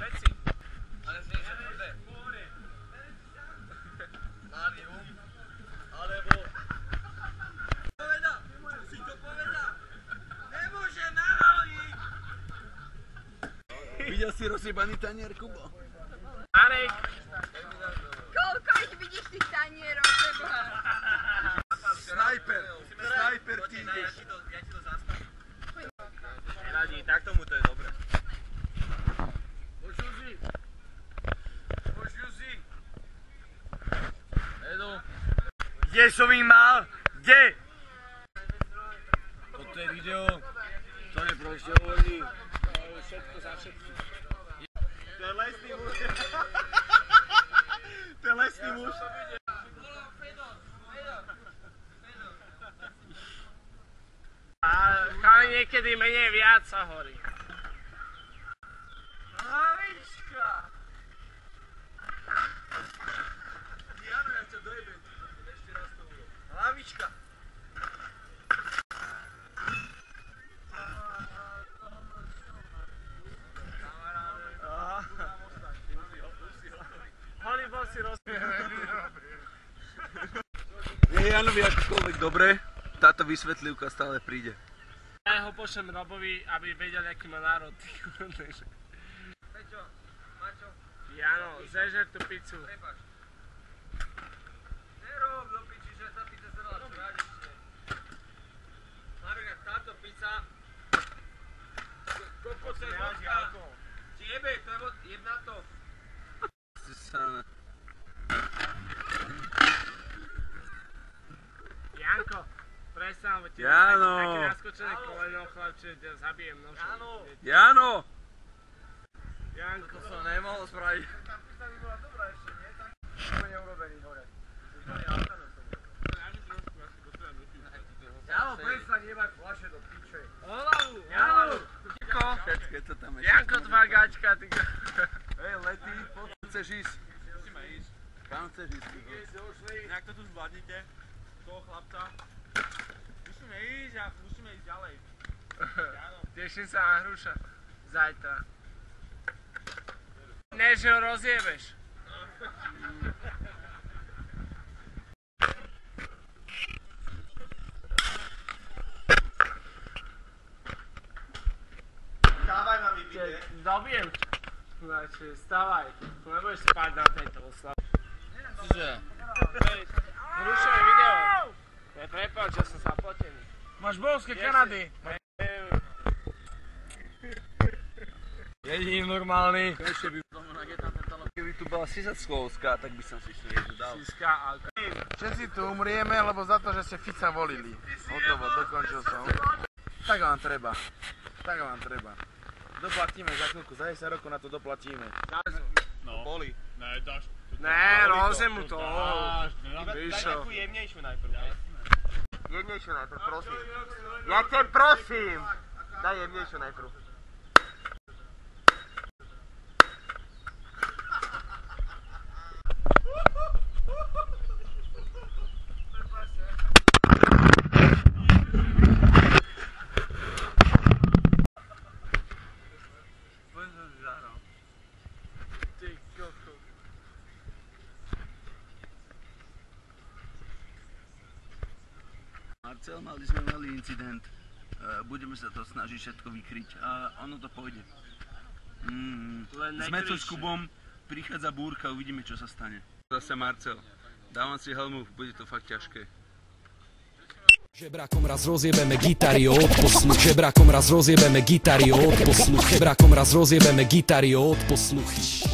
všetci. Ale znie, že tvrdé. Marium, alebo... Poveda, si to poveda. Nemôže nahaliť. Videl si rozjebaný tanier, Kubo? Marek. Koľko ich vidíš tých tanierov, teba? Snajper tíde. Ja ti to zastavím. Nevadí, tak tomu to je dobre. Poď Juzi. Edu. Kde som ich mal? Kde? Toto je video, ktoré proste hovorí všetko za všetkých. To je lesný muž. To je lesný muž. A niekedy menej viac sa horí. Hlavička! Jano, ja ťa dojebem. Ešte raz to budem. Hlavička! Holibol si Je Janovi akokoľvek dobre, táto vysvetlivka stále príde. Ja ho pošlem Robovi, aby vedel, aký má národ. Peťo, Maťo. Jano, zežer tú pizzu. Prepač. Nerob do piči, že sa pizza zrela, čo radište. Napríklad táto pizza... Kokos je vodka. Ti jebe, to je vod... Jeb na to. Janko, prestaň, bo ti také naskočené koleno, chlapče, ťa zabijem nožom. Jano! Janko, to som nemohol spraviť. Tá pizza by bola dobrá ešte, nie? Tak úplne urobený hore. Jano, prestaň jebať fľaše do piče. Hlavu! Jano! Všetké to tam ešte. Janko, tvá gačka, ty go... Hej, Lety, poď chceš ísť? Musíme ísť. Kam chceš ísť? Nejak to tu zvládnite, toho chlapca. Musíme ísť a musíme ísť ďalej. Teším sa na Hruša. Zajtra. Ne, že ho rozjebeš. Dávaj ma mi bide. Dobijem. Znači, stavaj. Nebudeš spať na tejto oslavu. Čiže? Hrušové video. Ja prepáč, že som zaplatený. Máš bolské Kanady. Jediný normálny. Ešte by keby tu bola Sisackovská, tak by som si ešte niečo dal. Siska a... Všetci tu umrieme, lebo za to, že ste Fica volili. Hotovo, dokončil som. Tak vám treba. Tak vám treba. Doplatíme za chvíľku, za 10 rokov na to doplatíme. No. Boli. Ne, dáš. Ne, rozem mu to. Daj takú jemnejšiu najprv. Jemnejšiu najprv, prosím. Ja ťa prosím. Daj jemnejšiu najprv. Marcel, mali sme malý incident. Budeme sa to snažiť všetko vykryť a ono to pôjde. Sme tu s Kubom, prichádza búrka, uvidíme, čo sa stane. Zase Marcel, dávam si helmu, bude to fakt ťažké. Žebrákom raz rozjebeme gitary o odposluch. Žebrákom raz rozjebeme gitary o odposluch. Žebrákom raz rozjebeme gitary o odposluch.